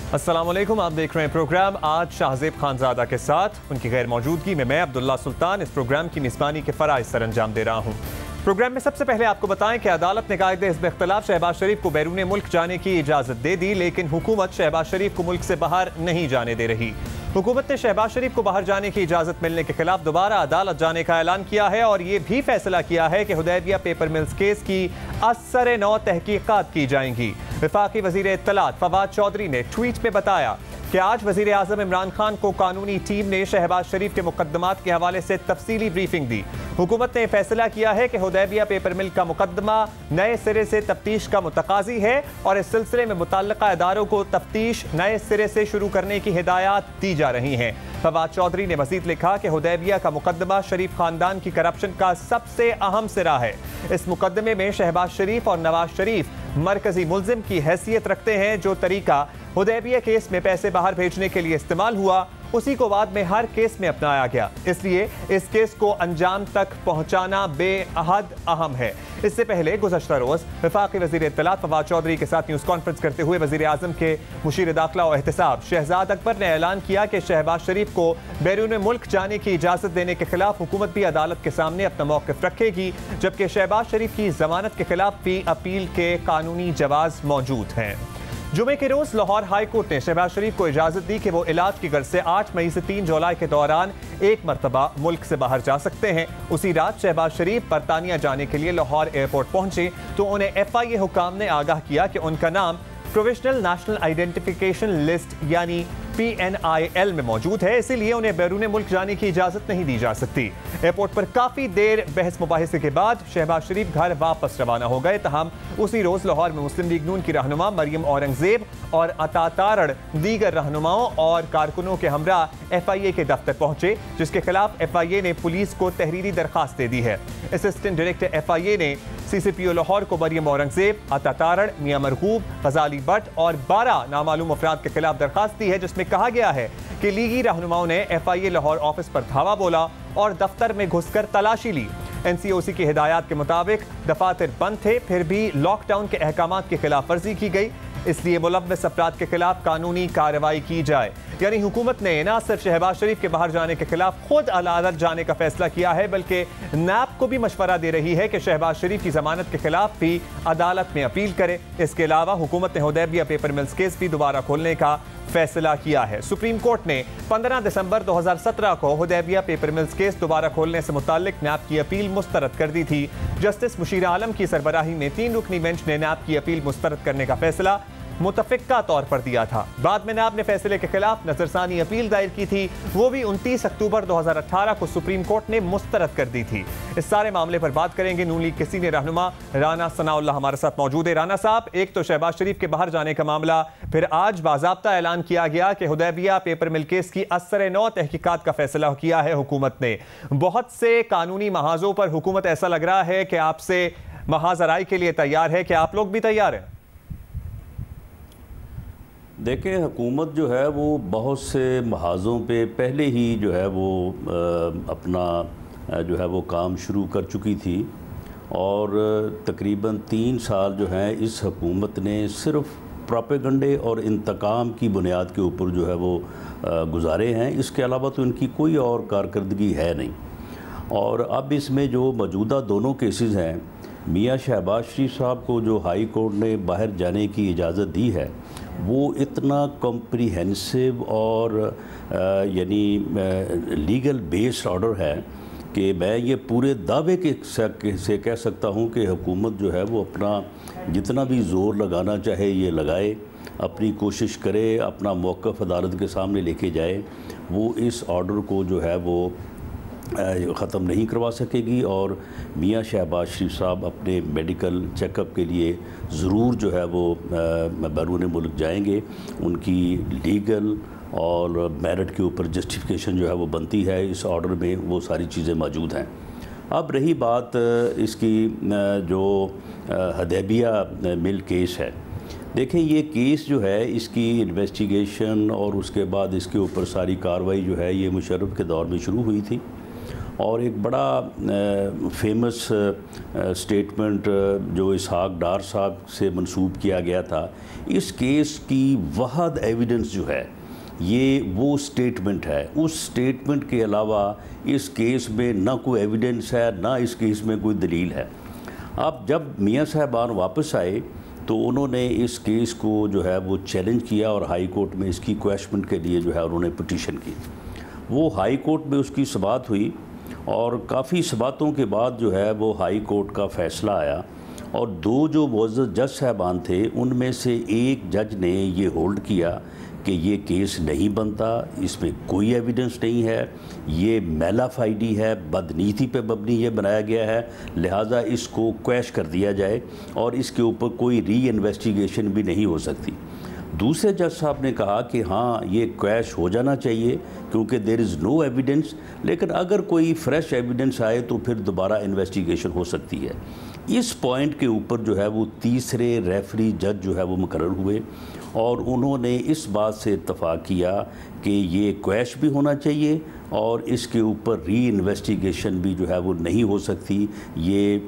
अस्सलाम वालेकुम, आप देख रहे हैं प्रोग्राम आज शाहजेब खानजादा के साथ। उनकी गैर मौजूदगी में मैं अब्दुल्ला सुल्तान इस प्रोग्राम की निस्बानी के फ़राइज़ सर अंजाम दे रहा हूँ। प्रोग्राम में सबसे पहले आपको बताएं कि अदालत ने कायदे हिज़्ब इख्तिलाफ शहबाज शरीफ को बैरून मुल्क जाने की इजाज़त दे दी, लेकिन हुकूमत शहबाज शरीफ को मुल्क से बाहर नहीं जाने दे रही। हुकूमत ने शहबाज शरीफ को बाहर जाने की इजाज़त मिलने के खिलाफ दोबारा अदालत जाने का ऐलान किया है और ये भी फैसला किया है कि हुदैबिया पेपर मिल्स केस की असर नौ तहकीकात की जाएंगी। वफाकी वज़ीर इत्तलात फवाद चौधरी ने ट्वीट में बताया कि आज वज़ीर आज़म इमरान खान को कानूनी टीम ने शहबाज शरीफ के मुकदमात के हवाले से तफसीली ब्रीफिंग दी। हुकूमत ने फैसला किया है कि हुदैबिया पेपर मिल का मुकदमा नए सिरे से तफ्तीश का मुतकाज़ी है और इस सिलसिले में मुतल्लिका इदारों को तफ्तीश नए सिरे से शुरू करने की हिदायत दी जा रही हैं। फवाद चौधरी ने मजीद लिखा कि हुदैबिया का मुकदमा शरीफ खानदान की करप्शन का सबसे अहम सिरा है। इस मुकदमे में शहबाज शरीफ और नवाज शरीफ मरकजी मुल्जिम की हैसियत रखते हैं। जो तरीका हुदैबिया केस में पैसे बाहर भेजने के लिए इस्तेमाल हुआ उसी को बाद में हर केस में अपनाया गया, इसलिए इस केस को अंजाम तक पहुंचाना बेहद अहम है। इससे पहले गुज़श्ता रोज़ वफाकी वज़ीर इत्तलात फवाद चौधरी के साथ न्यूज़ कॉन्फ्रेंस करते हुए वज़ीर आज़म के मुशीर दाखिला और एहतसाब शहजाद अकबर ने ऐलान किया कि शहबाज शरीफ को बैरून मुल्क जाने की इजाज़त देने के खिलाफ हुकूमत भी अदालत के सामने अपना मौक़िफ़ रखेगी, जबकि शहबाज शरीफ की ज़मानत के खिलाफ भी अपील के कानूनी जवाज़ मौजूद हैं। जुमे के रोज लाहौर हाई कोर्ट ने शहबाज शरीफ को इजाजत दी कि वो इलाज की गर्ज से 8 मई से 3 जुलाई के दौरान एक मरतबा मुल्क से बाहर जा सकते हैं। उसी रात शहबाज शरीफ बरतानिया जाने के लिए लाहौर एयरपोर्ट पहुंचे तो उन्हें FIA हुकाम ने आगाह किया कि उनका नाम प्रोविजनल नेशनल आइडेंटिफिकेशन लिस्ट यानी PNIL में मौजूद है, इसीलिए उन्हें बैरून मुल्क जाने की इजाजत नहीं दी जा सकती। एयरपोर्ट पर काफी देर बहस मुबाहिसे के बाद शहबाज शरीफ घर वापस रवाना हो गए। तहम उसी रोज लाहौर में मुस्लिम लीग नून की रहनुमा मरियम औरंगजेब और अता तारड़ दीगर रहनुमाओं और कारकुनों के हमरा FIA के दफ्तर पहुंचे, जिसके खिलाफ FIA ने पुलिस को तहरीरी दरखास्त दे दी है। असिस्टेंट डायरेक्टर FIA ने CCPO लाहौर को मरियम औरंगजेब, अता तारड़, मियां मरगूब, गजाली भट्ट और 12 नामालूम अफराद के खिलाफ दरखास्त दी है, जिसमें कहा गया है कि लीगी रहनुमाओं ने FIA लाहौर ऑफिस पर धावा बोला और दफ्तर में घुसकर तलाशी ली। NCOC की हिदायत के मुताबिक दफातर बंद थे, फिर भी लॉकडाउन के अहकामात की खिलाफ वर्जी की गई, इसलिए मुलव्वस अफराद के खिलाफ कानूनी कार्रवाई की जाए। यानी हुकूमत ने न सिर्फ शहबाज शरीफ के बाहर जाने के खिलाफ खुद अदालत जाने का फैसला किया है, बल्कि NAB को भी मशवरा दे रही है कि शहबाज शरीफ की जमानत के खिलाफ भी अदालत में अपील करे। इसके अलावा हुकूमत ने हुदैबिया पेपर मिल्स केस भी दोबारा खोलने का फैसला किया है। सुप्रीम कोर्ट ने 15 दिसंबर 2017 को हुदैबिया पेपर मिल्स केस दोबारा खोलने से मुताल्लिक NAB की अपील मुस्तरद कर दी थी। जस्टिस मुशीर आलम की सरबराही में 3 रुकनी बेंच ने NAB की अपील मुस्तरद करने का फैसला मुतफ़िक़ा तौर पर दिया था। बाद में NAB ने फैसले के खिलाफ नजरसानी अपील दायर की थी, वो भी 29 अक्टूबर 2018 को सुप्रीम कोर्ट ने मुस्तरद कर दी थी। इस सारे मामले पर बात करेंगे नून लीग के सीनियर रहनुमा राना सनाउल्लाह हमारे साथ मौजूद है। राना साहब, एक तो शहबाज शरीफ के बाहर जाने का मामला, फिर आज बाज़ाब्ता ऐलान किया गया कि हुदैबिया पेपर मिल केस की असर नौ तहकीकात का फैसला किया है हुकूमत ने। बहुत से कानूनी महाजों पर हुकूमत ऐसा लग रहा है कि आपसे महाजराई के लिए तैयार है, कि आप लोग भी तैयार हैं? देखें, हुकूमत जो है वो बहुत से महाज़ों पे पहले ही जो है वो अपना जो है वो काम शुरू कर चुकी थी और तकरीबन 3 साल जो है इस हुकूमत ने सिर्फ प्रोपेगंडे और इंतकाम की बुनियाद के ऊपर जो है वो गुजारे हैं। इसके अलावा तो इनकी कोई और कारकर्दगी है नहीं। और अब इसमें जो मौजूदा दोनों केसेस हैं, मियाँ शहबाज शरीफ साहब को जो हाई कोर्ट ने बाहर जाने की इजाज़त दी है, वो इतना कॉम्प्रिहेंसिव और यानी लीगल बेस्ड ऑर्डर है कि मैं ये पूरे दावे के से कह सकता हूँ कि हुकूमत जो है वो अपना जितना भी ज़ोर लगाना चाहे ये लगाए, अपनी कोशिश करे, अपना मौक़िफ़ अदालत के सामने लेके जाए, वो इस ऑर्डर को जो है वो ख़त्म नहीं करवा सकेगी। और मियाँ शहबाज शरीफ साहब अपने मेडिकल चेकअप के लिए ज़रूर जो है वो बैरून मुल्क जाएंगे। उनकी लीगल और मेरिट के ऊपर जस्टिफिकेशन जो है वो बनती है, इस ऑर्डर में वो सारी चीज़ें मौजूद हैं। अब रही बात इसकी जो हुदैबिया मिल केस है, देखें ये केस जो है इसकी इन्वेस्टिगेशन और उसके बाद इसके ऊपर सारी कार्रवाई जो है ये मुशर्रफ के दौर में शुरू हुई थी और एक बड़ा फेमस स्टेटमेंट जो इसहाक डार साहब से मंसूब किया गया था, इस केस की वहद एविडेंस जो है ये वो स्टेटमेंट है। उस स्टेटमेंट के अलावा इस केस में ना कोई एविडेंस है, ना इस केस में कोई दलील है। अब जब मियाँ साहबान वापस आए तो उन्होंने इस केस को जो है वो चैलेंज किया और हाई कोर्ट में इसकी क्वेश्चन के लिए जो है उन्होंने पिटीशन की। वो हाई कोर्ट में उसकी समाअत हुई और काफ़ी समाअतों के बाद जो है वो हाई कोर्ट का फ़ैसला आया और दो जो मुअज़्ज़ज़ जज साहबान थे उनमें से एक जज ने ये होल्ड किया कि ये केस नहीं बनता, इसमें कोई एविडेंस नहीं है, ये मैलाफाइडी है, बदनीति पे मबनी ये बनाया गया है, लिहाजा इसको क्वैश कर दिया जाए और इसके ऊपर कोई री इन्वेस्टिगेशन भी नहीं हो सकती। दूसरे जज साहब ने कहा कि हाँ ये क्वैश हो जाना चाहिए क्योंकि देयर इज़ नो एविडेंस, लेकिन अगर कोई फ्रेश एविडेंस आए तो फिर दोबारा इन्वेस्टिगेशन हो सकती है। इस पॉइंट के ऊपर जो है वो तीसरे रेफरी जज जो है वो मुकर्रर हुए और उन्होंने इस बात से इत्तफाक किया कि ये क्वैश भी होना चाहिए और इसके ऊपर री इन्वेस्टिगेशन भी जो है वो नहीं हो सकती। ये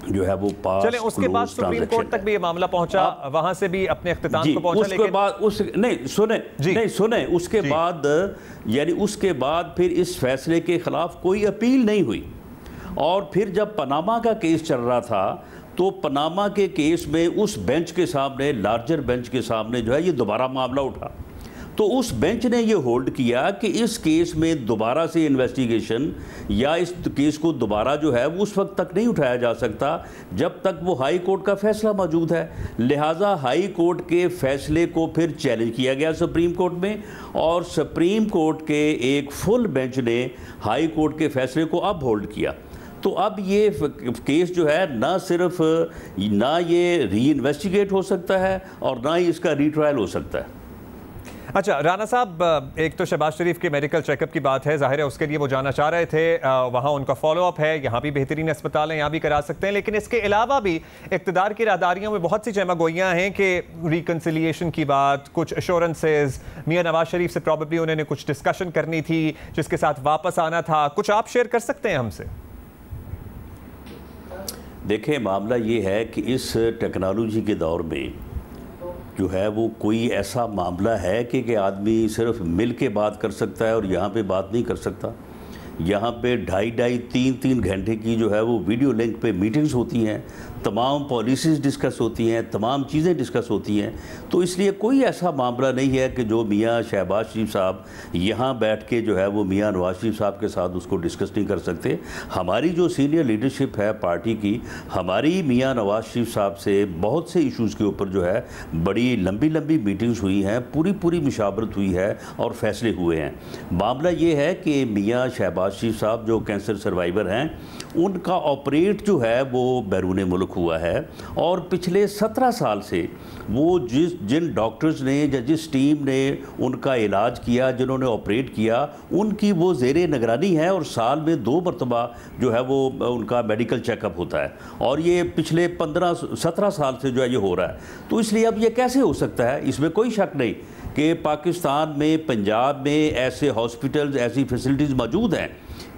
जो है वो पास चले उसके बाद सुप्रीम कोर्ट तक भी ये मामला पहुंचा, वहां से भी अपने इख्तिताम को पहुंचा, उसके बाद सुने उसके बाद यानी उसके बाद फिर इस फैसले के खिलाफ कोई अपील नहीं हुई। और फिर जब पनामा का केस चल रहा था तो पनामा के केस में उस बेंच के सामने, लार्जर बेंच के सामने जो है ये दोबारा मामला उठा, तो उस बेंच ने ये होल्ड किया कि इस केस में दोबारा से इन्वेस्टिगेशन या इस केस को दोबारा जो है वो उस वक्त तक नहीं उठाया जा सकता जब तक वो हाई कोर्ट का फैसला मौजूद है। लिहाजा हाई कोर्ट के फैसले को फिर चैलेंज किया गया सुप्रीम कोर्ट में और सुप्रीम कोर्ट के एक फुल बेंच ने हाई कोर्ट के फैसले को अब होल्ड किया। तो अब ये केस जो है ना सिर्फ ना ये री इन्वेस्टिगेट हो सकता है और ना ही इसका रीट्रायल हो सकता है। अच्छा राना साहब, एक तो शहबाज शरीफ के मेडिकल चेकअप की बात है, जाहिर है उसके लिए वो जाना चाह रहे थे, वहाँ उनका फॉलोअप है, यहाँ भी बेहतरीन अस्पताल है, यहाँ भी करा सकते हैं, लेकिन इसके अलावा भी इक़्तिदार की राहदारियों में बहुत सी जमागोइयाँ हैं कि रिकन्सिलिएशन की बात, कुछ एश्योरेंसेस, मियाँ नवाज शरीफ से प्रॉबेबली उन्होंने कुछ डिस्कशन करनी थी जिसके साथ वापस आना था, कुछ आप शेयर कर सकते हैं हमसे? देखें, मामला ये है कि इस टेक्नोलॉजी के दौर में जो है वो कोई ऐसा मामला है कि आदमी सिर्फ मिल के बात कर सकता है और यहाँ पे बात नहीं कर सकता। यहाँ पे 2.5-3 घंटे की जो है वो वीडियो लिंक पे मीटिंग्स होती हैं, तमाम पॉलिसीज़ डिस्कस होती हैं, तमाम चीज़ें डिस्कस होती हैं। तो इसलिए कोई ऐसा मामला नहीं है कि जो मियाँ शहबाज शरीफ साहब यहाँ बैठ के जो है वो मियाँ नवाज शरीफ साहब के साथ उसको डिस्कस नहीं कर सकते। हमारी जो सीनियर लीडरशिप है पार्टी की, हमारी मियाँ नवाज शरीफ साहब से बहुत से इशूज़ के ऊपर जो है बड़ी लंबी मीटिंग्स हुई हैं, पूरी मुशावरत हुई है और फैसले हुए हैं। मामला ये है कि मियाँ शहबाज शरीफ साहब जो कैंसर सर्वाइवर हैं, उनका ऑपरेट जो है वो बैरून मुल्क हुआ है और पिछले 17 साल से वो जिन डॉक्टर्स ने या जिस टीम ने उनका इलाज किया, जिन्होंने ऑपरेट किया, उनकी वो ज़ेरे निगरानी है और साल में 2 मरतबा जो है वो उनका मेडिकल चेकअप होता है और ये पिछले 15-17 साल से जो है ये हो रहा है। तो इसलिए अब ये कैसे हो सकता है, इसमें कोई शक नहीं कि पाकिस्तान में, पंजाब में ऐसे हॉस्पिटल्स, ऐसी फैसिलिटीज़ मौजूद हैं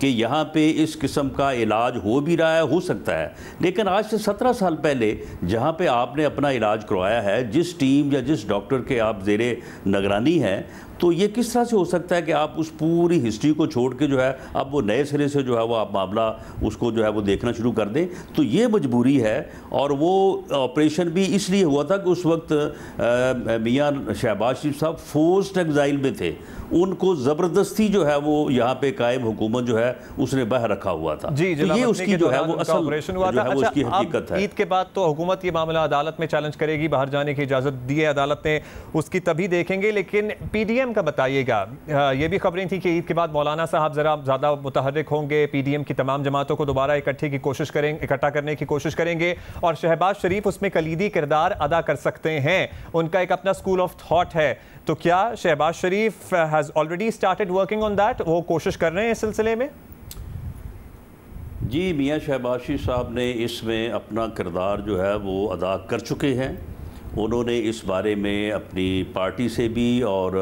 कि यहाँ पे इस किस्म का इलाज हो भी रहा है, हो सकता है। लेकिन आज से 17 साल पहले जहाँ पे आपने अपना इलाज करवाया है, जिस टीम या जिस डॉक्टर के आप ज़ेरे निगरानी हैं, तो ये किस तरह से हो सकता है कि आप उस पूरी हिस्ट्री को छोड़ के जो है अब वो नए सिरे से जो है वो आप मामला उसको जो है वो देखना शुरू कर दें? तो ये मजबूरी है। और वो ऑपरेशन भी इसलिए हुआ था कि उस वक्त मियाँ शहबाज शरीफ साहब फोर्स्ड एग्जाइल में थे, उनको ज़बरदस्ती जो है वो यहाँ पे कायम हुकूमत जो है उसने बाहर रखा हुआ था। जी, तो ये उसकी जो है वो असल ऑपरेशन हुआ था। वो उसकी हकीकत है। ईद के बाद तो हुकूमत ये मामला अदालत में चैलेंज करेगी, बाहर जाने की इजाज़त दी है अदालत ने, उसकी तभी देखेंगे। लेकिन PDM का बताइएगा, ये भी खबरें थी कि ईद के बाद मौलाना साहब ज़रा ज़्यादा मुतहर्रिक होंगे, PDM की तमाम जमातों को दोबारा इकट्ठा करने की कोशिश करेंगे और शहबाज शरीफ उसमें कलीदी किरदार अदा कर सकते हैं। उनका एक अपना स्कूल ऑफ थॉट है। तो क्या Shahbaz Sharif has already started working on that, वो कोशिश कर रहे हैं इस सिलसिले में? जी, मियाँ शहबाज शरीफ साहब ने इसमें अपना किरदार जो है वो अदा कर चुके हैं उन्होंने इस बारे में अपनी पार्टी से भी और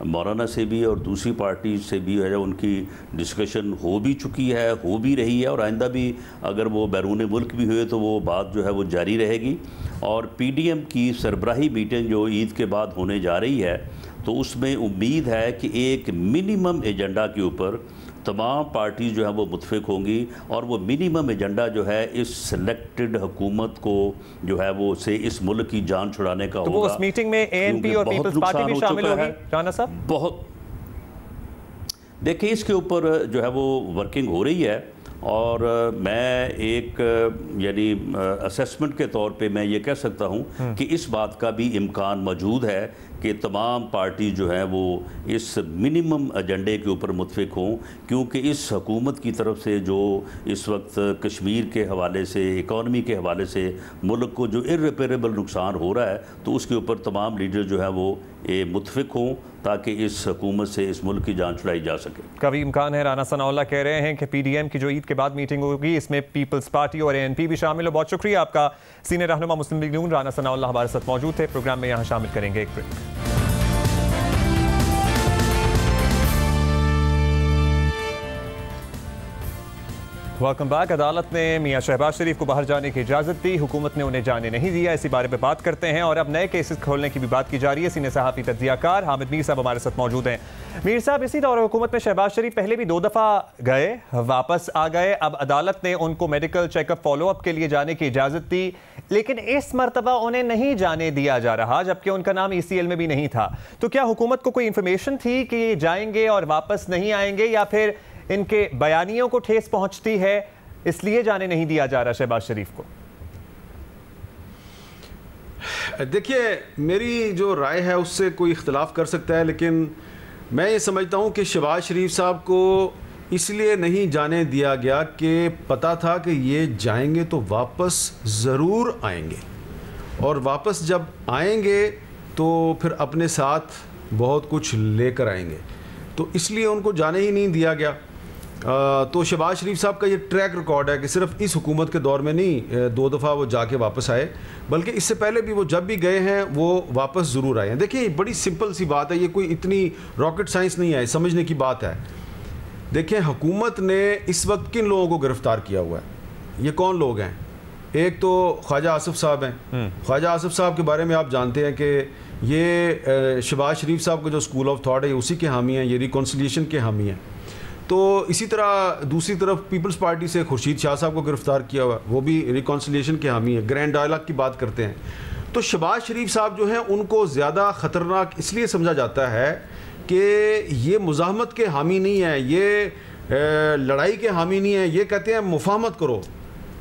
मौलाना से भी और दूसरी पार्टी से भी है उनकी डिस्कशन हो भी चुकी है, हो भी रही है, और आइंदा भी अगर वो बैरून मुल्क भी हुए तो वो बात जो है वो जारी रहेगी। और PDM की सरबराही मीटिंग जो ईद के बाद होने जा रही है, तो उसमें उम्मीद है कि एक मिनिमम एजेंडा के ऊपर तमाम पार्टी जो है वो मुतफिक होंगी, और वो मिनिमम एजेंडा जो है इस सिलेक्टेड हुकूमत को जो है वो से इस मुल्क की जान छुड़ाने का तो होगा। वो उस मीटिंग में ANP और पीपल्स पार्टी भी शामिल होगी राना साहब? बहुत देखिए, इसके ऊपर जो है वो वर्किंग हो रही है, और मैं एक यानी असेसमेंट के तौर पे मैं ये कह सकता हूँ कि इस बात का भी इम्कान मौजूद है कि तमाम पार्टी जो है वो इस मिनिमम एजेंडे के ऊपर मुतफिक हों, क्योंकि इस हुकूमत की तरफ से जो इस वक्त कश्मीर के हवाले से, इकॉनमी के हवाले से मुल्क को जो इर्रिपेरेबल नुकसान हो रहा है, तो उसके ऊपर तमाम लीडर जो है वो मुतफिक हों ताकि इस हुकूमत से इस मुल्क की जान छुड़ाई जा सके। कभी इम्कान है, राना सनाउल्लाह कह रहे हैं कि PDM की जो ईद के बाद मीटिंग होगी इसमें पीपल्स पार्टी और ANP भी शामिल हो। बहुत शुक्रिया आपका। सीनियर रहनुमा मुस्लिम लीग नून राना सनाउल्लाह हमारे साथ मौजूद थे। प्रोग्राम में यहाँ शामिल करेंगे एक ब्रेक। Welcome back. अदालत ने मियां शहबाज शरीफ को बाहर जाने की इजाज़त दी, हुकूमत ने उन्हें जाने नहीं दिया। इसी बारे में बात करते हैं, और अब नए केसेस खोलने की भी बात की जा रही है। सीनियर सहाफ़ी तज्ज़ियाकार हामिद मीर साहब हमारे साथ मौजूद हैं। मीर साहब, इसी दौर हुकूमत में शहबाज शरीफ पहले भी 2 दफ़ा गए, वापस आ गए। अब अदालत ने उनको मेडिकल चेकअप फॉलोअप के लिए जाने की इजाज़त दी, लेकिन इस मरतबा उन्हें नहीं जाने दिया जा रहा, जबकि उनका नाम ECL में भी नहीं था। तो क्या हुकूमत को कोई इंफॉर्मेशन थी कि ये जाएंगे और वापस नहीं आएंगे, या फिर इनके बयानियों को ठेस पहुंचती है इसलिए जाने नहीं दिया जा रहा शहबाज शरीफ को? देखिए, मेरी जो राय है उससे कोई इख्तलाफ कर सकता है, लेकिन मैं ये समझता हूँ कि शहबाज शरीफ साहब को इसलिए नहीं जाने दिया गया कि पता था कि ये जाएंगे तो वापस ज़रूर आएंगे, और वापस जब आएंगे तो फिर अपने साथ बहुत कुछ लेकर आएंगे, तो इसलिए उनको जाने ही नहीं दिया गया। तो शहबाज शरीफ साहब का ये ट्रैक रिकॉर्ड है कि सिर्फ इस हुकूमत के दौर में नहीं 2 दफ़ा वो जाके वापस आए, बल्कि इससे पहले भी वो जब भी गए हैं वो वापस ज़रूर आए हैं। देखिए, बड़ी सिंपल सी बात है, ये कोई इतनी रॉकेट साइंस नहीं है, समझने की बात है। देखिए, हुकूमत ने इस वक्त किन लोगों को गिरफ़्तार किया हुआ है? ये कौन लोग हैं? एक तो ख्वाजा आसिफ साहब हैं। ख्वाजा आसिफ साहब के बारे में आप जानते हैं कि ये शहबाज शरीफ साहब का जो स्कूल ऑफ थॉट है उसी के हामी हैं, ये रिकॉन्सिलिएशन के हामी हैं। तो इसी तरह दूसरी तरफ पीपल्स पार्टी से खुर्शीद शाह साहब को गिरफ़्तार किया हुआ, वो भी रिकॉन्सिलिएशन के हामी है। ग्रैंड डायलॉग की बात करते हैं। तो शहबाज शरीफ साहब जो हैं उनको ज़्यादा ख़तरनाक इसलिए समझा जाता है कि ये मुज़ाहमत के हामी नहीं है, ये लड़ाई के हामी नहीं है, ये कहते हैं मुफाहमत करो,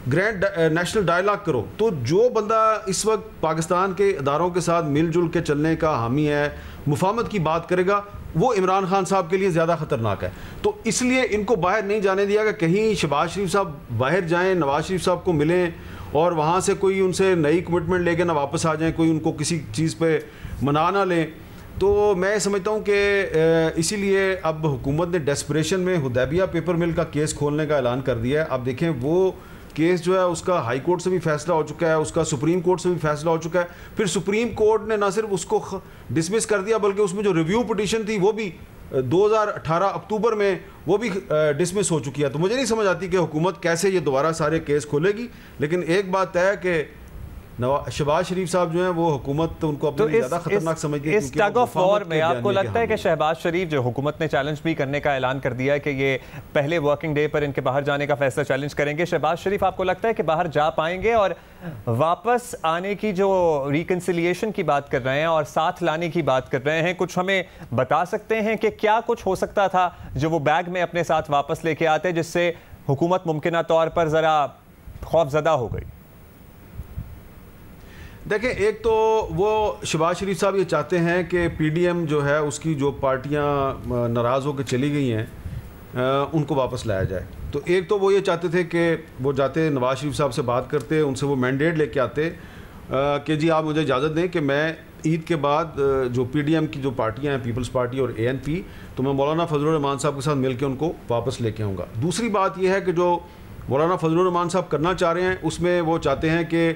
ग्रैंड नेशनल डायलॉग करो। तो जो बंदा इस वक्त पाकिस्तान के इदारों के साथ मिलजुल के चलने का हामी है, मुफाहमत की बात करेगा, वो इमरान खान साहब के लिए ज़्यादा ख़तरनाक है। तो इसलिए इनको बाहर नहीं जाने दिया कि कहीं शहबाज शरीफ साहब बाहर जाएं, नवाज शरीफ साहब को मिलें और वहाँ से कोई उनसे नई कमिटमेंट लेके ना वापस आ जाएं, कोई उनको किसी चीज़ पे मना ना लें। तो मैं समझता हूँ कि इसीलिए अब हुकूमत ने डेस्परेशन में हुदैबिया पेपर मिल का केस खोलने का ऐलान कर दिया है। अब देखें, वो केस जो है उसका हाई कोर्ट से भी फैसला हो चुका है, उसका सुप्रीम कोर्ट से भी फैसला हो चुका है। फिर सुप्रीम कोर्ट ने ना सिर्फ उसको डिसमिस कर दिया, बल्कि उसमें जो रिव्यू पिटीशन थी वो भी 2018 अक्टूबर में वो भी डिसमिस हो चुकी है। तो मुझे नहीं समझ आती कि हुकूमत कैसे ये दोबारा सारे केस खोलेगी। लेकिन एक बात तय है कि शहबाज शरीफ साहब जो हैं वो हुकूमत उनको अपने लिए ज़्यादा खतरनाक समझती है। इस टग ऑफ वॉर में आपको लगता है कि शहबाज शरीफ, जो हुकूमत ने चैलेंज भी करने का ऐलान कर दिया है कि ये पहले वर्किंग डे पर इनके बाहर जाने का फैसला चैलेंज करेंगे, शहबाज शरीफ आपको लगता है कि बाहर जा पाएंगे और वापस आने की जो रिकन्सिलिएशन की बात कर रहे हैं और साथ लाने की बात कर रहे हैं, कुछ हमें बता सकते हैं कि क्या कुछ हो सकता था जो वो बैग में अपने साथ वापस लेके आते जिससे हुकूमत मुमकिन तौर पर ज़रा खौफजदा हो गई? देखें, एक तो वो शहबाज शरीफ साहब ये चाहते हैं कि PDM जो है उसकी जो पार्टियां नाराज़ होकर चली गई हैं उनको वापस लाया जाए। तो एक तो वो ये चाहते थे कि वो जाते नवाज शरीफ साहब से बात करते, उनसे वो मैंडेट लेके आते कि जी आप मुझे इजाज़त दें कि मैं ईद के बाद जो PDM की जो पार्टियां हैं, पीपल्स पार्टी और ANP, तो मैं मौलाना फजलुर रहमान साहब के साथ मिल के उनको वापस लेके आऊँगा। दूसरी बात यह है कि जो मौलाना फजलुर रहमान साहब करना चाह रहे हैं उसमें वो चाहते हैं कि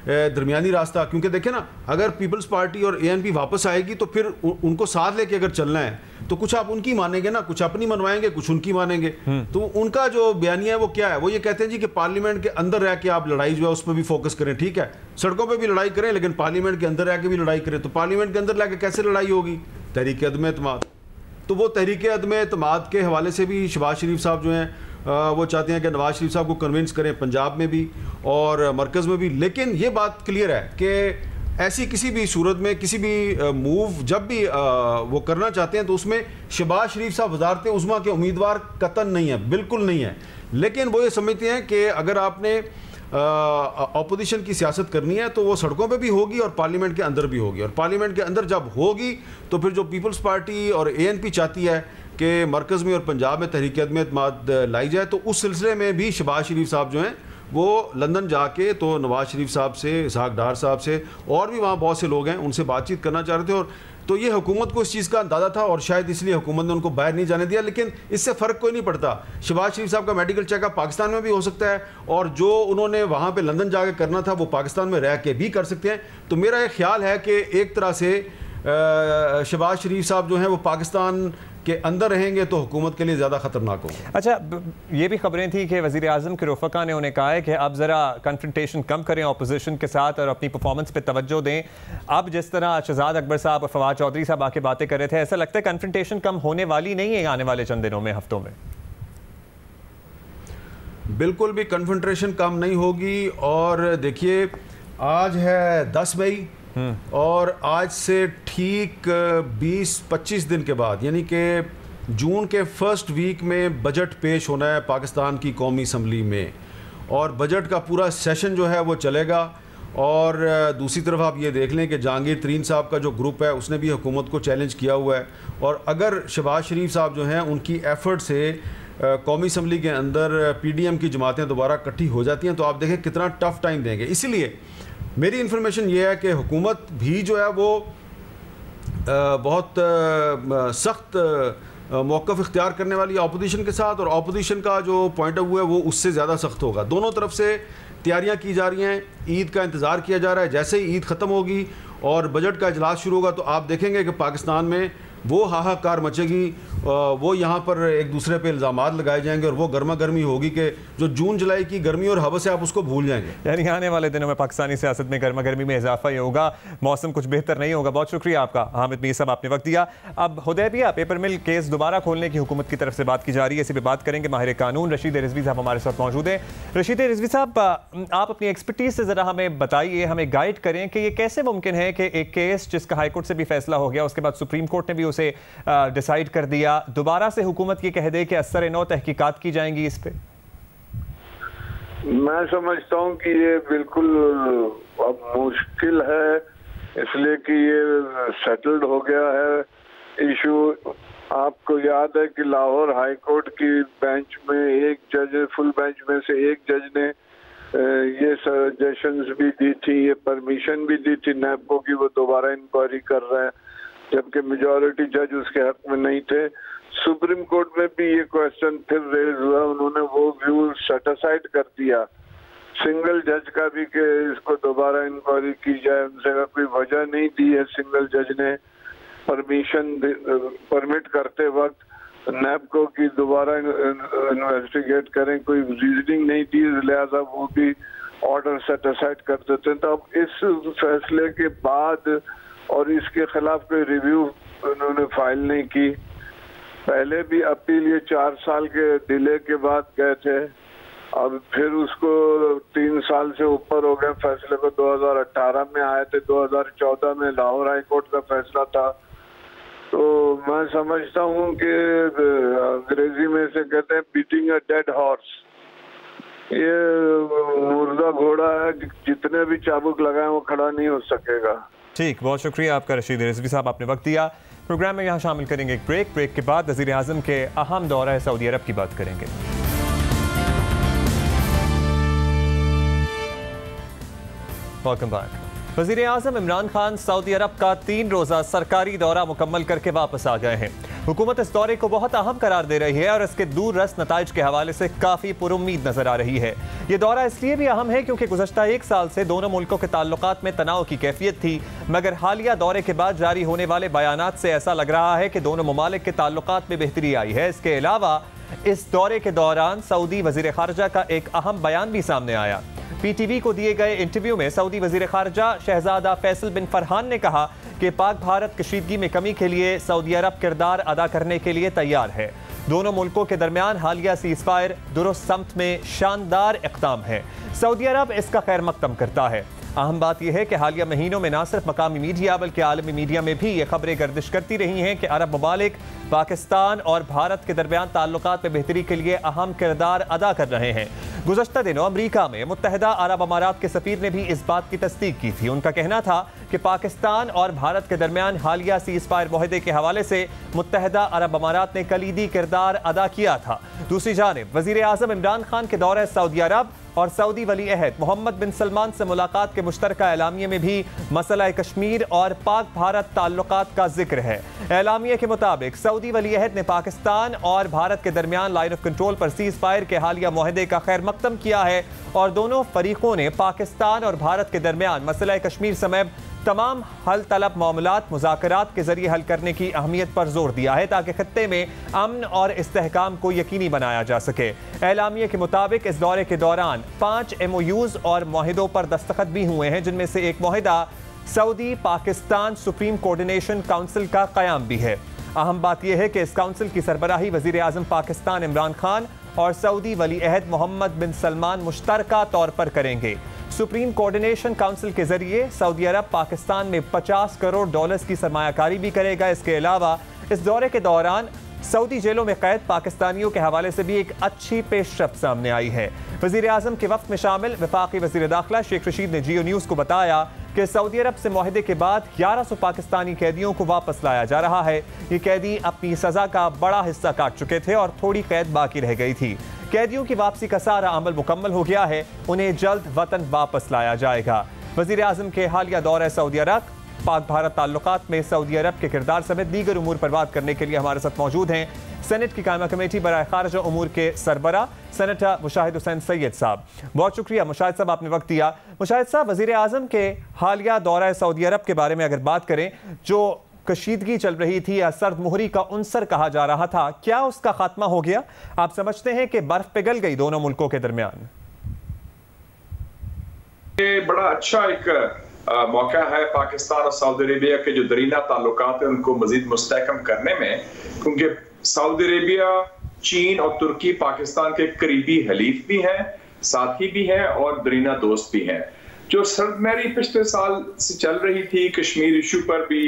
दरमियानी रास्ता, क्योंकि देखें ना, अगर पीपल्स पार्टी और ANP वापस आएगी तो फिर उनको साथ लेके अगर चलना है तो कुछ आप उनकी मानेंगे ना, कुछ अपनी मनवाएंगे, कुछ उनकी मानेंगे। तो उनका जो बयानिया है वो क्या है, वो ये कहते हैं जी कि पार्लियामेंट के अंदर रह के आप लड़ाई जो है उस पर भी फोकस करें। ठीक है, सड़कों पर भी लड़ाई करें लेकिन पार्लियामेंट के अंदर रह के भी लड़ाई करें। तो पार्लियामेंट के अंदर रह के कैसे लड़ाई होगी? तहरीक अदम एतमाद। तो वो तहरीक अदम एतमाद के हवाले से भी शहबाज शरीफ साहब जो हैं वो चाहते हैं कि नवाज शरीफ साहब को कन्विंस करें, पंजाब में भी और मरकज़ में भी। लेकिन ये बात क्लियर है कि ऐसी किसी भी सूरत में किसी भी मूव जब भी वो करना चाहते हैं तो उसमें शहबाज शरीफ साहब वज़ारत उज़्मा के उम्मीदवार कतन नहीं है, बिल्कुल नहीं है। लेकिन वो ये समझते हैं कि अगर आपने अपोजिशन की सियासत करनी है तो वो सड़कों पे भी होगी और पार्लियामेंट के अंदर भी होगी। और पार्लियामेंट के अंदर जब होगी तो फिर जो पीपल्स पार्टी और ANP चाहती है कि मरकज़ में और पंजाब में तहरीक अदम एतमाद लाई जाए, तो उस सिलसिले में भी शहबाज शरीफ साहब जो हैं वो लंदन जाके तो नवाज शरीफ साहब से, इसहाक डार साहब से और भी वहाँ बहुत से लोग हैं उनसे बातचीत करना चाह रहे थे। और तो ये हुकूमत को इस चीज़ का अंदाज़ा था और शायद इसलिए हुकूमत ने उनको बाहर नहीं जाने दिया। लेकिन इससे फ़र्क कोई नहीं पड़ता। शहबाज शरीफ साहब का मेडिकल चेकअप पाकिस्तान में भी हो सकता है और जो उन्होंने वहाँ पे लंदन जाके करना था वो पाकिस्तान में रह के भी कर सकते हैं। तो मेरा ये ख्याल है कि एक तरह से शहबाज शरीफ साहब जो हैं वो पाकिस्तान के अंदर रहेंगे तो हुकूमत के लिए ज़्यादा ख़तरनाक होगा। अच्छा, ये भी खबरें थी कि वज़ीर आज़म के रफ़क़ा ने उन्हें कहा है कि अब ज़रा कन्फ्रंटेशन कम करें अपोजिशन के साथ और अपनी परफॉर्मेंस पे तवज्जो दें। अब जिस तरह शहजाद अकबर साहब और फवाद चौधरी साहब आके बातें कर रहे थे, ऐसा लगता है कन्फ्रंटेशन कम होने वाली नहीं है आने वाले चंद दिनों में, हफ्तों में। बिल्कुल भी कन्फ्रंटेशन कम नहीं होगी। और देखिए, आज है 10 मई और आज से ठीक 20-25 दिन के बाद यानी कि जून के फर्स्ट वीक में बजट पेश होना है पाकिस्तान की कौमी असम्बली में और बजट का पूरा सेशन जो है वो चलेगा। और दूसरी तरफ आप ये देख लें कि जहांगीर तरीन साहब का जो ग्रुप है उसने भी हुकूमत को चैलेंज किया हुआ है। और अगर शहबाज शरीफ साहब जो हैं उनकी एफ़र्ट से कौमी असम्बली के अंदर PDM की जमातें दोबारा इकट्ठी हो जाती हैं तो आप देखें कितना टफ़ टाइम देंगे। इसीलिए मेरी इन्फॉर्मेशन ये है कि हुकूमत भी जो है वो बहुत सख्त मौक़िफ़ इख्तियार करने वाली है अपोजिशन के साथ और अपोजिशन का जो पॉइंट ऑफ व्यू है वो उससे ज़्यादा सख्त होगा। दोनों तरफ से तैयारियां की जा रही हैं, ईद का इंतज़ार किया जा रहा है। जैसे ही ईद ख़त्म होगी और बजट का इजलास शुरू होगा तो आप देखेंगे कि पाकिस्तान में वो हाहाकार मचेगी, वो यहाँ पर एक दूसरे पे इल्ज़ामात लगाए जाएंगे और वो गर्मा गर्मी होगी कि जो जून जुलाई की गर्मी और हवा से आप उसको भूल जाएंगे। यानी आने वाले दिनों में पाकिस्तानी सियासत में गर्मा गर्मी में इजाफा ही होगा, मौसम कुछ बेहतर नहीं होगा। बहुत शुक्रिया आपका हामिद मीर साहब, आपने वक्त दिया। अब हुदैबिया पेपर मिल केस दोबारा खोलने की हुकूमत की तरफ से बात की जा रही है, इसी पर बात करेंगे। माहिर कानून रशीद रिजवी साहब हमारे साथ मौजूद हैं। रशीद रिजवी साहब, आप अपनी एक्सपर्टीज से ज़रा हमें बताइए, हमें गाइड करें कि ये कैसे मुमकिन है कि एक केस जिसका हाईकोर्ट से भी फैसला हो गया, उसके बाद सुप्रीम कोर्ट ने भी उसे डिसाइड कर दिया, दोबारा से हुकूमत ये कह दे कि असर नौ तहकीकात की जाएंगी इस पे? मैं समझता हूँ कि ये बिल्कुल अब मुश्किल है, इसलिए कि ये सेटल्ड हो गया है इशू। आपको याद है कि लाहौर हाई कोर्ट की बेंच में एक जज, फुल बेंच में से एक जज ने ये सजेशंस भी दी थी, ये परमिशन भी दी थी नैपको की वो दोबारा इंक्वायरी कर रहे हैं, जबकि मेजॉरिटी जज उसके हक में नहीं थे। सुप्रीम कोर्ट में भी ये क्वेश्चन फिर रेज हुआ, उन्होंने वो व्यू सेटिसाइड कर दिया सिंगल जज का भी कि इसको दोबारा इंक्वायरी की जाए। उनसे कोई वजह नहीं दी है सिंगल जज ने परमिट करते वक्त नैपको की दोबारा इन्वेस्टिगेट करें, कोई रीजनिंग नहीं दी, लिहाजा वो भी ऑर्डर सेटिसाइड कर देते हैं। तो अब इस फैसले के बाद और इसके खिलाफ कोई रिव्यू उन्होंने फाइल नहीं की। पहले भी अपील ये 4 साल के डिले के बाद गए थे, अब फिर उसको 3 साल से ऊपर हो गए। फैसले को 2018 में आए थे, 2014 में लाहौर हाई कोर्ट का फैसला था। तो मैं समझता हूँ कि अंग्रेजी में से कहते हैं बीटिंग अ डेड हॉर्स, ये मुर्दा घोड़ा है, जितने भी चाबुक लगाए वो खड़ा नहीं हो सकेगा। ठीक, बहुत शुक्रिया आपका रशीद रिजवी साहब, आपने वक्त दिया। प्रोग्राम में यहाँ शामिल करेंगे एक ब्रेक के बाद वज़ीर आज़म के अहम दौरा सऊदी अरब की बात करेंगे। Welcome back. वज़ीर आज़म इमरान खान सऊदी अरब का 3 रोज़ा सरकारी दौरा मुकम्मल करके वापस आ गए हैं। हुकूमत इस दौरे को बहुत अहम करार दे रही है और इसके दूर रस नताइज के हवाले से काफ़ी पुरुम्मीद नजर आ रही है। ये दौरा इसलिए भी अहम है क्योंकि गुज़श्ता एक साल से दोनों मुल्कों के ताल्लुकात में तनाव की कैफियत थी, मगर हालिया दौरे के बाद जारी होने वाले बयानात से ऐसा लग रहा है कि दोनों ममालिक के ताल्लुकात में बेहतरी आई है। इसके अलावा इस दौरे के दौरान सऊदी वज़ीर ख़ारजा का एक अहम बयान भी सामने आया। PTV को दिए गए इंटरव्यू में सऊदी वज़ीर ख़ारजा शहजादा फैसल बिन फरहान ने कहा कि पाक भारत कशीदगी में कमी के लिए सऊदी अरब किरदार अदा करने के लिए तैयार है। दोनों मुल्कों के दरमियान हालिया सीज़फायर दुरुस्त समत में शानदार इक़दाम है। सऊदी अरब इसका खैर मकदम करता है। अहम बात यह है कि हालिया महीनों में न सिर्फ मकामी मीडिया बल्कि आलमी मीडिया में भी ये खबरें गर्दिश करती रही हैं कि अरब ममालिक पाकिस्तान और भारत के दरमियान ताल्लुकात में बेहतरी के लिए अहम किरदार अदा कर रहे हैं। गुज़श्ता दिनों अमरीका में मुत्तहिदा अरब अमारात के सफ़ीर ने भी इस बात की तस्दीक की थी। उनका कहना था कि पाकिस्तान और भारत के दरमियान हालिया सीज़फायर मुआहदे के हवाले से मुत्तहिदा अरब अमारात ने कलीदी किरदार अदा किया था। दूसरी जानिब वज़ीर आज़म इमरान खान के दौरे सऊदी अरब और सऊदी वली अहद मोहम्मद बिन सलमान से मुलाकात के मुश्तरका एलामिये में भी मसला कश्मीर और पाक भारत ताल्लुकात का जिक्र है। एलामिये के मुताबिक सऊदी वली अहद ने पाकिस्तान और भारत के दरमियान लाइन ऑफ कंट्रोल पर सीज़ फायर के हालिया मुआहदे का खैर मकदम किया है और दोनों फरीकों ने पाकिस्तान और भारत के दरमियान मसला कश्मीर समेत तमाम हल तलब मामलात मुज़ाकरात के जरिए हल करने की अहमियत पर जोर दिया है ताकि खत्ते में अमन और इस्तेहकाम को यकीनी बनाया जा सके। एलामिये के मुताबिक इस दौरे के दौरान 5 MOUs और मुआहिदों पर दस्तखत भी हुए हैं, जिनमें से एक मुआहिदा Saudi Pakistan supreme coordination council का क़याम भी है। अहम बात यह है कि इस काउंसिल की सरबराही वज़ीर आज़म पाकिस्तान इमरान खान और सऊदी वली अहद मोहम्मद बिन सलमान मुश्तरका तौर पर करेंगे। सुप्रीम कोऑर्डिनेशन काउंसिल के जरिए सऊदी अरब पाकिस्तान में $50 करोड़ की सरमायाकारी भी करेगा। इसके अलावा इस दौरे के दौरान सऊदी जेलों में कैद पाकिस्तानियों के हवाले से भी एक अच्छी पेशरफ्त सामने आई है। वज़ीर आज़म के वफ़द में शामिल वफाकी वज़ीर दाखिला शेख रशीद ने जियो न्यूज़ को बताया कि सऊदी अरब से मुआहदे के बाद 1100 पाकिस्तानी कैदियों को वापस लाया जा रहा है। ये कैदी अपनी सज़ा का बड़ा हिस्सा काट चुके थे और थोड़ी कैद बाकी रह गई थी। कैदियों की वापसी का सारा अमल मुकम्मल हो गया है, उन्हें जल्द वतन वापस लाया जाएगा। वज़ीर आज़म के हालिया दौरे सऊदी अरब पाक भारत ताल्लुकात में सऊदी अरब के किरदार समेत दीगर उमूर पर बात करने के लिए हमारे साथ मौजूद हैं सेनेट की कायमा कमेटी बराए खारजा उमूर के सरबरा सेनेटर मुशाहिद हुसैन सैयद साहब। बहुत शुक्रिया मुशाहिद साहब, आपने वक्त दिया। मुशाहिद साहब, वज़ीर आज़म के हालिया दौरा सऊदी अरब के बारे में अगर बात करें, जो कशीदगी चल रही थी या सर्द मुहरी का उनसर कहा जा रहा था, क्या उसका खात्मा हो गया? आप समझते हैं कि बर्फ पिघल गई दोनों मुल्कों के दरमियान? ये बड़ा अच्छा एक मौका है पाकिस्तान और सऊदी अरेबिया के जो दरीना ताल्लुकात हैं उनको मजीद मुस्तहकम करने में, क्योंकि सऊदी अरेबिया, चीन और तुर्की पाकिस्तान के करीबी हलीफ भी हैं, साथी भी हैं और दरीना दोस्त भी हैं। जो सर्दमहरी पिछले साल से चल रही थी कश्मीर इशू पर भी,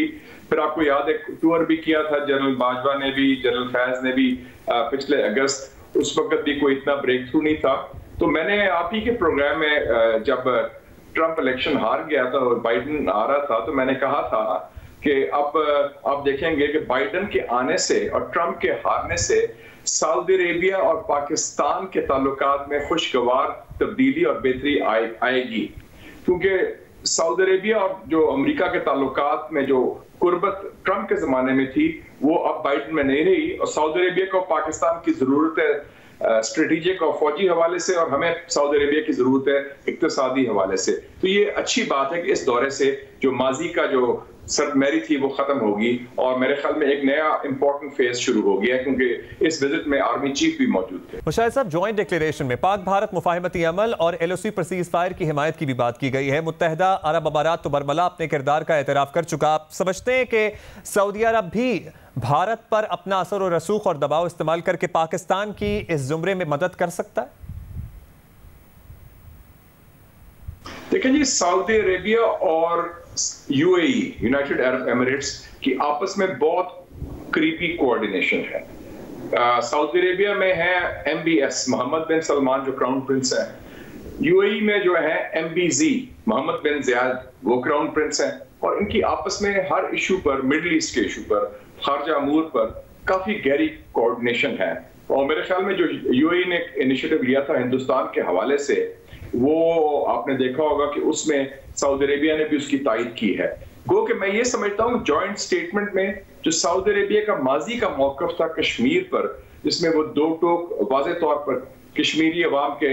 फिर आपको याद है टूर भी किया था जनरल बाजवा ने भी, जनरल फैज ने भी पिछले अगस्त, उस वक्त भी कोई इतना ब्रेक थ्रू नहीं था। तो मैंने आप ही के प्रोग्राम में जब ट्रंप इलेक्शन हार गया था और बाइडन आ रहा था, तो मैंने कहा था कि अब आप देखेंगे कि बाइडन के आने से और ट्रंप के हारने से सऊदी अरेबिया और पाकिस्तान के ताल्लुकात में खुशगवार तब्दीली और बेहतरी आएगी, क्योंकि सऊदी अरेबिया और जो अमेरिका के ताल्लुकात में जो कुर्बत ट्रंप के जमाने में थी वो अब बाइडन में नहीं रही, और सऊदी अरेबिया को पाकिस्तान की जरूरत है स्ट्रेटेजिक और फौजी हवाले से, और हमें सऊदी अरेबिया की जरूरत है इक्तिसादी हवाले से। तो ये अच्छी बात है कि इस दौरे से जो माजी का जो सर्दमहरी थी वो खत्म होगी और मेरे ख्याल में एक नया इंपॉर्टेंट फेज शुरू हो गया, क्योंकि इस विजिट में आर्मी चीफ भी मौजूद थे। मुशाहिद साहब, जॉइंट डिक्लेरेशन में पाक भारत मुफाहिमती अमल और LOC पर सीज फायर की हिमायत की भी बात की गई है। मुत्तहिदा अरब अमारात तो बरमला अपने किरदार का एतराफ़ कर चुका। आप समझते हैं कि सऊदी अरब भी भारत पर अपना असर और रसूख और दबाव इस्तेमाल करके पाकिस्तान की इस जुमरे में मदद कर सकता है? देखिए जी, सऊदी अरेबिया और UAE यूनाइटेड अरब एमिरेट्स की आपस में बहुत करीबी कोऑर्डिनेशन है। सऊदी अरेबिया में है MBS मोहम्मद बिन सलमान जो क्राउन प्रिंस है, UAE में जो है MBZ मोहम्मद बिन ज़ियाद वो क्राउन प्रिंस हैं, और इनकी आपस में हर इशू पर, मिडल ईस्ट के इशू पर, खारजा अमूर पर काफी गहरी कोऑर्डिनेशन है। और मेरे ख्याल में जो UAE ने इनिशिएटिव लिया था हिंदुस्तान के हवाले से, वो आपने देखा होगा कि उसमें सऊदी अरेबिया ने भी उसकी तायद की है। गो कि मैं ये समझता हूँ जॉइंट स्टेटमेंट में जो सऊदी अरेबिया का माजी का मौकफ था कश्मीर पर, जिसमें वो दो टोक वाज़े तौर पर कश्मीरी अवाम के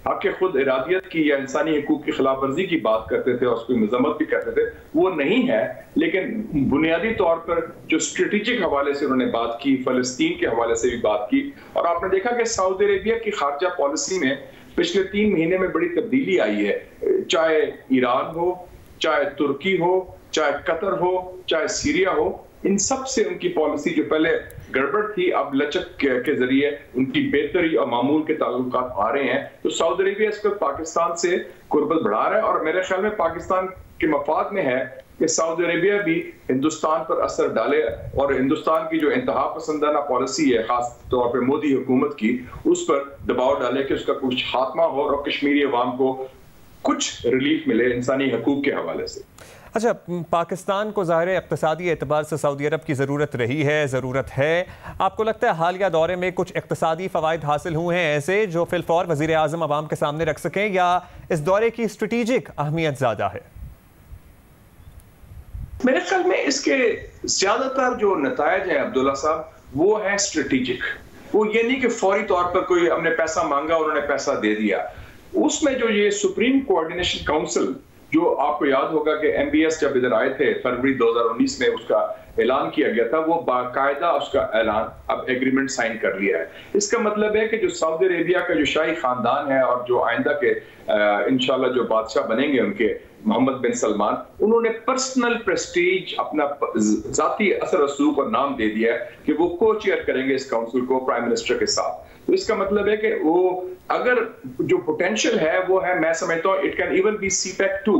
हक खुद इरादियत की या इंसानी हकूक की खिलाफ वर्जी की बात करते थे और उसकी मजम्मत भी करते थे, वो नहीं है। लेकिन बुनियादी तौर पर जो स्ट्रेटेजिक हवाले से उन्होंने बात की, फलस्तीन के हवाले से भी बात की, और आपने देखा कि सऊदी अरेबिया की खारजा पॉलिसी में पिछले 3 महीने में बड़ी तब्दीली आई है। चाहे ईरान हो, चाहे तुर्की हो, चाहे कतर हो, चाहे सीरिया हो, इन सब से उनकी पॉलिसी जो पहले गड़बड़ थी अब लचक के जरिए उनकी बेहतरी और मामूल के ताल्लुकात आ रहे हैं। तो सऊदी अरेबिया इस वक्त पाकिस्तान से कुर्बत बढ़ा रहा है और मेरे ख्याल में पाकिस्तान के मफाद में है कि सऊदी अरेबिया भी हिंदुस्तान पर असर डाले और हिंदुस्तान की जो इंतहा पसंदाना पॉलिसी है खास तौर पर मोदी हुकूमत की, उस पर दबाव डाले कि उसका कुछ खात्मा हो और कश्मीरी अवाम को कुछ रिलीफ मिले इंसानी हकूक के हवाले से। अच्छा, पाकिस्तान को ज़ाहिर इक़्तिसादी एतबार से सऊदी अरब की ज़रूरत रही है, ज़रूरत है। आपको लगता है हालिया दौरे में कुछ इक़्तिसादी फ़वाइद हासिल हुए हैं ऐसे जो फिलफौर वज़ीर आज़म अवाम के सामने रख सकें, या इस दौरे की स्ट्रेटेजिक अहमियत ज़्यादा है? मेरे ख्याल में इसके ज़्यादातर जो नतायज हैं अब्दुल्ला साहब, वो है स्ट्रेटेजिक। वो ये नहीं कि फौरी तौर पर कोई हमने पैसा मांगा उन्होंने पैसा दे दिया। उसमें जो ये सुप्रीम कोऑर्डिनेशन काउंसिल, जो आपको याद होगा कि MBS जब इधर आए थे फरवरी 2019 में उसका ऐलान किया गया था, वो बाकायदा उसका ऐलान अब एग्रीमेंट साइन कर लिया है। इसका मतलब है कि जो सऊदी अरेबिया का जो शाही खानदान है और जो आइंदा के इंशाल्लाह जो बादशाह बनेंगे उनके मोहम्मद बिन सलमान, उन्होंने पर्सनल प्रेस्टीज, अपना जाती असर रसूख और नाम दे दिया है कि वो को चेयर करेंगे इस काउंसिल को प्राइम मिनिस्टर के साथ। तो इसका मतलब है कि वो अगर जो पोटेंशियल है वो है, मैं समझता हूँ it can even be CPEC 2,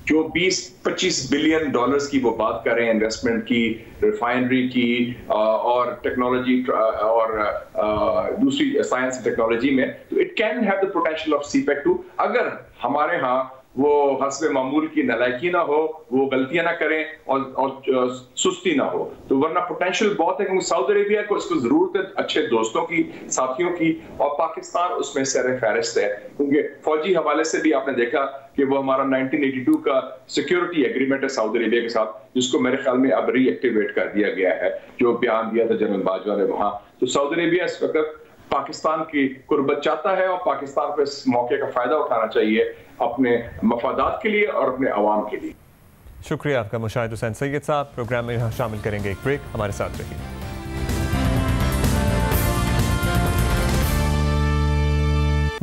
जो 20-25 बिलियन डॉलर्स की वो बात कर रहे हैं इन्वेस्टमेंट की, रिफाइनरी की और टेक्नोलॉजी और दूसरी साइंस टेक्नोलॉजी में। तो it can have the potential of CPEC 2 अगर हमारे यहाँ वो हस्बे मामूल की नालायकी ना हो, वो गलतियां ना करें और सुस्ती ना हो। तो वरना पोटेंशियल बहुत है, क्योंकि सऊदी अरेबिया को इसको जरूरत है अच्छे दोस्तों की, साथियों की, और पाकिस्तान उसमें सर फहरिस्त है। क्योंकि फौजी हवाले से भी आपने देखा कि वो हमारा 1982 का सिक्योरिटी एग्रीमेंट है सऊदी अरेबिया के साथ, जिसको मेरे ख्याल में अब रीएक्टिवेट कर दिया गया है, जो बयान दिया था जनरल बाजवा ने वहां। तो सऊदी अरेबिया इस वक्त पाकिस्तान की कुर्बत चाहता है और पाकिस्तान को इस मौके का फायदा उठाना चाहिए अपने मफादात के लिए और अपने अवाम के लिए। शुक्रिया आपका मुशाहिद हुसैन सैयद साहब। प्रोग्राम में यहाँ शामिल करेंगे एक ब्रेक, हमारे साथ रहिए।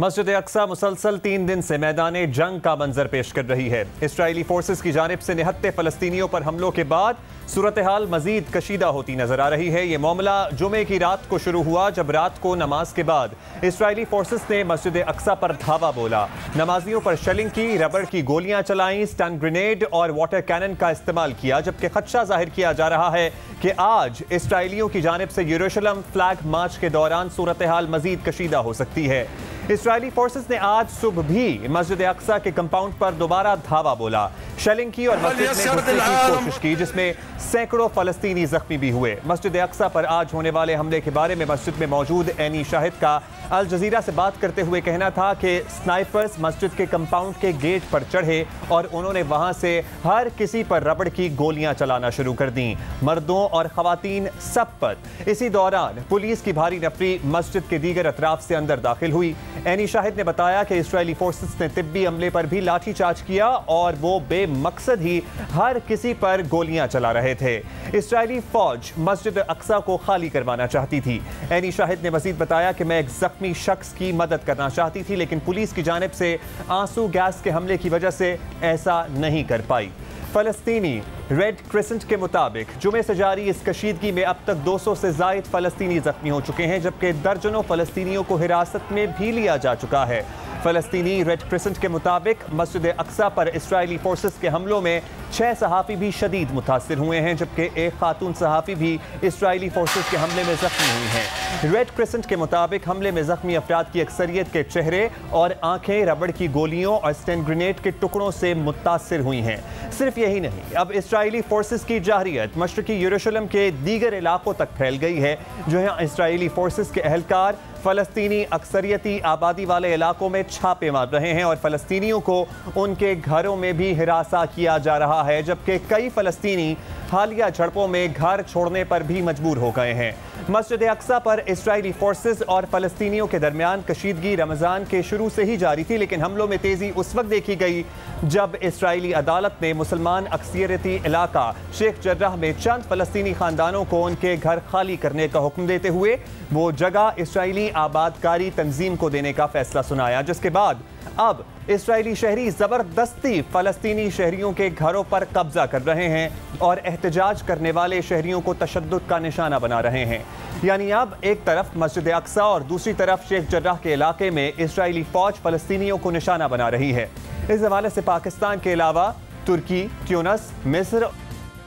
मस्जिद अक्सा मुसलसल 3 दिन से मैदान जंग का मंजर पेश कर रही है। इस्राइली फोर्सेस की जानिब से निहत्ते फलस्तीनियों पर हमलों के बाद सूरत हाल मजीद कशीदा होती नजर आ रही है। ये मामला जुमे की रात को शुरू हुआ जब रात को नमाज के बाद इस्राइली फोर्सेस ने मस्जिद अक्सा पर धावा बोला, नमाजियों पर शेलिंग की, रबड़ की गोलियां चलाईं, स्टन ग्रेनेड और वाटर कैनन का इस्तेमाल किया, जबकि खदशा जाहिर किया जा रहा है कि आज इसराइलियों की जानिब से यरूशलेम फ्लैग मार्च के दौरान सूरत हाल मजीद कशीदा हो सकती है। इस्राइली फोर्सेस ने आज सुबह भी मस्जिद अक्सा के कंपाउंड पर दोबारा धावा बोला, शेलिंग की और मस्जिद में घुसने की कोशिश की, जिसमें सैकड़ों फलस्तीनी जख्मी भी हुए। मस्जिद अक्सा पर आज होने वाले हमले के बारे में मस्जिद में मौजूद एनी शाहिद का अल जजीरा से बात करते हुए कहना था कि स्नाइपर्स मस्जिद के कंपाउंड के गेट पर चढ़े और उन्होंने वहां से हर किसी पर रबड़ की गोलियां चलाना शुरू कर दी, मर्दों और खवातीन सब पर। इसी दौरान पुलिस की भारी नफरी मस्जिद के दीगर अतराफ से अंदर दाखिल हुई। एनी शाहिद ने बताया कि इस्राइली फोर्सेस ने तिब्बी अमले पर भी लाठीचार्ज किया और वो बेमकसद ही हर किसी पर गोलियां चला रहे थे। इस्राइली फौज मस्जिद अक्सा को खाली करवाना चाहती थी। एनी शाहिद ने मजीद बताया कि मैं एक जख्मी शख्स की मदद करना चाहती थी, लेकिन पुलिस की जानिब से आंसू गैस के हमले की वजह से ऐसा नहीं कर पाई। फलस्तीनी रेड क्रिसेंट के मुताबिक जुमे से जारी इस कशीदगी में अब तक 200 से जायद फलस्तीनी जख्मी हो चुके हैं, जबकि दर्जनों फलस्तीनियों को हिरासत में भी लिया जा चुका है। फलस्तीनी रेड क्रिसेंट के मुताबिक मस्जिद अक्सा पर इस्राइली फोर्सेस के हमलों में 6 सहाफ़ी भी शदीद मुतासिर हुए हैं, जबकि एक खातून सहाफ़ी भी इस्राइली फोर्सेस के हमले में जख्मी हुई हैं। रेड क्रिसेंट के मुताबिक हमले में जख्मी अफराद की अक्सरियत के चेहरे और आंखें रबड़ की गोलियों और स्टन ग्रेनेड के टुकड़ों से मुतासिर हुई हैं। सिर्फ यही नहीं, अब इस्राइली फोर्सेस की जाहरियत मशरकी यरूशलेम के दीगर इलाकों तक फैल गई है, जो यहाँ इस्राइली फोर्सेस के अहलकार फ़लस्तीनी अक्सरियती आबादी वाले इलाकों में छापे मार रहे हैं और फ़लस्तीनियों को उनके घरों में भी हिरासा किया जा रहा है, जबकि कई फ़लस्तीनी हालिया झड़पों में घर छोड़ने पर भी मजबूर हो गए हैं। मस्जिद अक्सा पर इजरायली फोर्सेस और फ़लस्तीनियों के दरमियान कशीदगी रमज़ान के शुरू से ही जारी थी, लेकिन हमलों में तेज़ी उस वक्त देखी गई जब इजरायली अदालत ने मुसलमान अक्सरियती इलाका शेख जर्राह में चंद फ़लस्तीनी ख़ानदानों को उनके घर खाली करने का हुक्म देते हुए वो जगह इजरायली आबादकारी तंजीम को देने का फैसला सुनाया, जिसके बाद अब इजरायली शहरी ज़बरदस्ती फ़लस्तीनी शहरियों के घरों पर कब्जा कर रहे हैं और एहतजाज करने वाले शहरियों को तशद्दुद का निशाना बना रहे हैं। यानी अब एक तरफ मस्जिद अक्सा और दूसरी तरफ शेख जर्राह के इलाके में इजरायली फ़ौज फ़लस्तीनियों को निशाना बना रही है। इस हवाले से पाकिस्तान के अलावा तुर्की, ट्यूनिस, मिस्र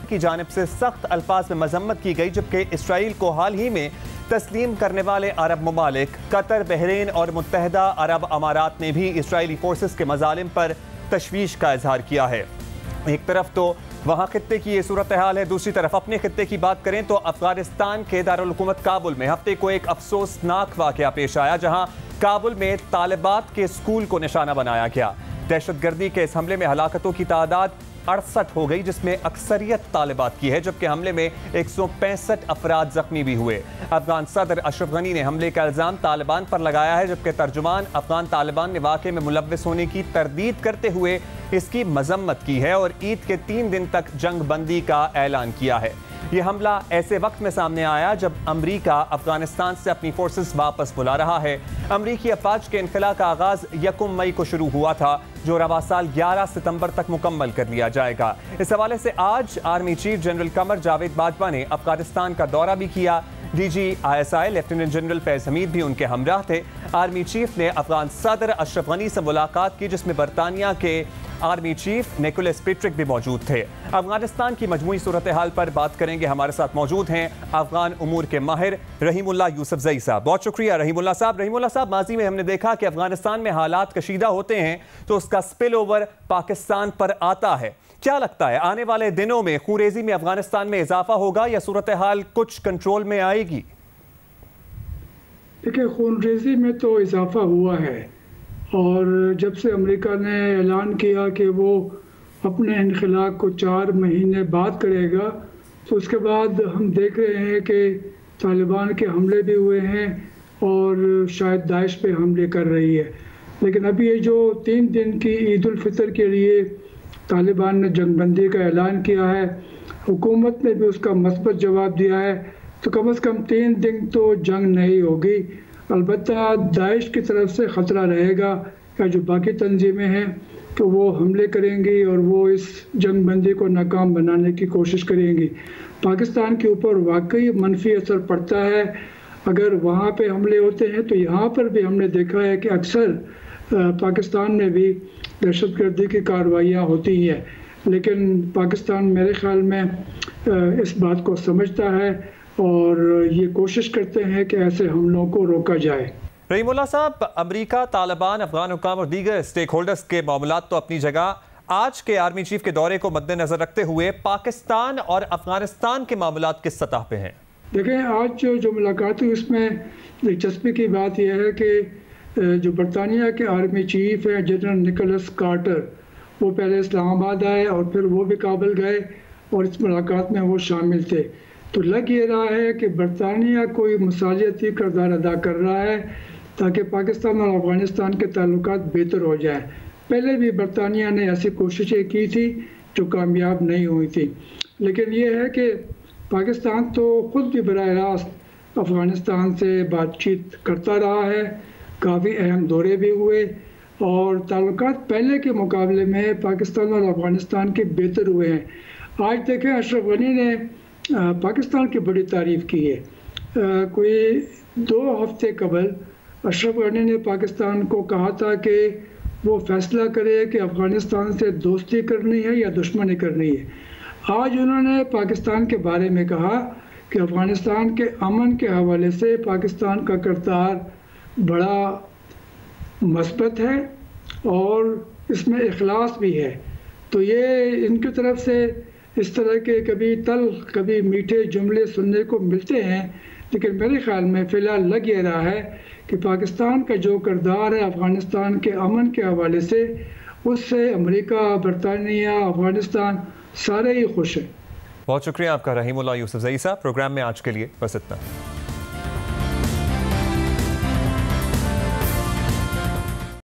की जानिब से सख्त अल्फाज में मजम्मत की गई, जबकि इसराइल को हाल ही में तस्लीम करने वाले अरब ममालिक कतर, बहरीन और मुत्तहदा अरब अमारात ने भी इसराइली फोर्सेस के मजालिम पर तशवीश का इजहार किया है। एक तरफ तो वहाँ खित्ते की ये सूरत हाल है, दूसरी तरफ अपने खित्ते की बात करें तो अफगानिस्तान के दारुल हुकूमत काबुल में हफ्ते को एक अफसोसनाक वाक़या पेश आया, जहाँ काबुल में तालिबात के स्कूल को निशाना बनाया गया। दहशतगर्दी के इस हमले में हलाकतों की तादाद 68 हो गई, जिसमें अक्सरियत तालिबात की है, जबकि हमले में 165 अफराद जख्मी भी हुए। अफगान सदर अशरफ गनी ने हमले का इल्ज़ाम तालिबान पर लगाया है, जबकि तर्जुमान अफगान तालिबान ने वाक़े में मुलव्विस होने की तरदीद करते हुए इसकी मजम्मत की है और ईद के 3 दिन तक जंग बंदी का ऐलान किया है। यह हमला ऐसे वक्त में सामने आया जब अमरीका अफगानिस्तान से अपनी फोर्सेस वापस बुला रहा है। अमरीकी अफवाज के इनखला का आगाज 1 मई को शुरू हुआ था, जो रवा साल 11 सितंबर तक मुकम्मल कर लिया जाएगा। इस हवाले से आज army chief general Qamar Javed Bajwa ने अफगानिस्तान का दौरा भी किया। DGISI lieutenant general Faiz Hamid भी उनके हमराह थे। आर्मी चीफ ने अफगान सदर अशरफ गनी से मुलाकात की, जिसमें बरतानिया के आर्मी चीफ निकोलस पेट्रिक भी मौजूद थे। अफगानिस्तान की मजमूई सूरत हाल पर बात करेंगे। हमारे साथ मौजूद हैं अफगान उमूर के माहिर रहीमुल्लाह यूसुफजई साहब। बहुत शुक्रिया रहीमुल्लाह साहब। रहीमुल्लाह साहब, माजी में हमने देखा कि अफगानिस्तान में हालात कशीदा होते हैं तो उसका स्पिल ओवर पाकिस्तान पर आता है। क्या लगता है आने वाले दिनों में खूरेजी में अफगानिस्तान में इजाफा होगा या सूरत हाल कुछ कंट्रोल में आएगी? देखिए, खूनरेजी में तो इजाफा हुआ है और जब से अमेरिका ने ऐलान किया कि वो अपने इनखला को 4 महीने बाद करेगा, तो उसके बाद हम देख रहे हैं कि तालिबान के हमले भी हुए हैं और शायद दाइश पे हमले कर रही है। लेकिन अभी ये जो 3 दिन की ईद उल फितर के लिए तालिबान ने जंगबंदी का ऐलान किया है, हुकूमत ने भी उसका मस्बत जवाब दिया है, तो कम से कम 3 दिन तो जंग नहीं होगी। अलबत्ता दाइश की तरफ से ख़तरा रहेगा या जो बाकी तंजीमें हैं तो वो हमले करेंगी और वो इस जंग बंदी को नाकाम बनाने की कोशिश करेंगी। पाकिस्तान के ऊपर वाकई मनफी असर पड़ता है अगर वहाँ पे हमले होते हैं। तो यहाँ पर भी हमने देखा है कि अक्सर पाकिस्तान में भी दहशतगर्दी की कार्रवाइयाँ होती हैं, लेकिन पाकिस्तान मेरे ख़्याल में इस बात को समझता है और ये कोशिश करते हैं कि ऐसे हमलों को रोका जाए। रहीमुल्लाह साहब, अमरीका, तालिबान, अफगान हुकाम और दीगर स्टेक होल्डर्स के मामलात तो अपनी जगह, आज के आर्मी चीफ के दौरे को मद्देनजर रखते हुए पाकिस्तान और अफगानिस्तान के मामलात किस सतह पे हैं? देखें, आज जो मुलाकात हुई उसमें दिलचस्पी की बात यह है कि जो बरतानिया के आर्मी चीफ हैं जनरल निकोलस कार्टर, वो पहले इस्लामाबाद आए और फिर वो भी काबुल गए और इस मुलाकात में वो शामिल थे। तो लग ये रहा है कि बरतानिया कोई मसालियती किरदार अदा कर रहा है ताकि पाकिस्तान और अफ़गानिस्तान के ताल्लुकात बेहतर हो जाए। पहले भी बरतानिया ने ऐसी कोशिशें की थी जो कामयाब नहीं हुई थी, लेकिन ये है कि पाकिस्तान तो ख़ुद भी बराह रास्त अफ़गानिस्तान से बातचीत करता रहा है, काफ़ी अहम दौरे भी हुए और ताल्लुकात पहले के मुकाबले में पाकिस्तान और अफ़गानिस्तान के बेहतर हुए हैं। आज देखें, अशरफ गनी ने पाकिस्तान की बड़ी तारीफ़ की है। कोई 2 हफ्ते कबल अशरफ गनी ने पाकिस्तान को कहा था कि वो फैसला करे कि अफ़गानिस्तान से दोस्ती करनी है या दुश्मनी करनी है। आज उन्होंने पाकिस्तान के बारे में कहा कि अफ़गानिस्तान के अमन के हवाले से पाकिस्तान का किरदार बड़ा मस्बत है और इसमें इखलास भी है। तो ये इनकी तरफ से इस तरह के कभी तल्ख कभी मीठे जुमले सुनने को मिलते हैं, लेकिन मेरे ख्याल में फ़िलहाल लग ये रहा है कि पाकिस्तान का जो किरदार है अफ़गानिस्तान के अमन के हवाले से, उससे अमेरिका, बरतानिया, अफ़गानिस्तान सारे ही खुश हैं। बहुत शुक्रिया आपका रहीमुल्लाह यूसुफजई साहब। प्रोग्राम में आज के लिए बस इतना।